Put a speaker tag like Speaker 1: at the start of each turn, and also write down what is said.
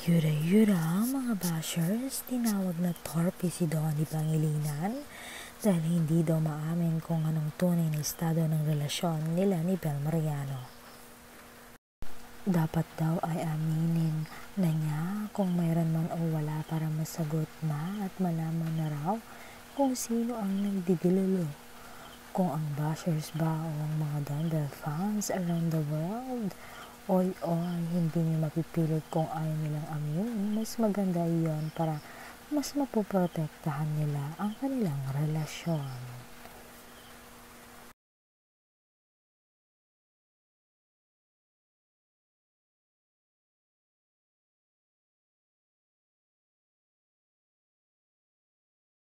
Speaker 1: Yura-yura mga bashers, tinawag na torpe si Donnie Pangilinan dahil hindi daw maamin kung anong tunay na estado ng relasyon nila ni Bel Mariano. Dapat daw ay aminin na niya kung mayroon man o wala para masagot na at malaman na raw kung sino ang nagdidililo. Kung ang bashers ba o ang mga Don Bell fans around the world oy hindi niyo mapipilit kung ayaw nilang aminin, mas maganda iyon para mas mapoprotektahan nila ang kanilang relasyon.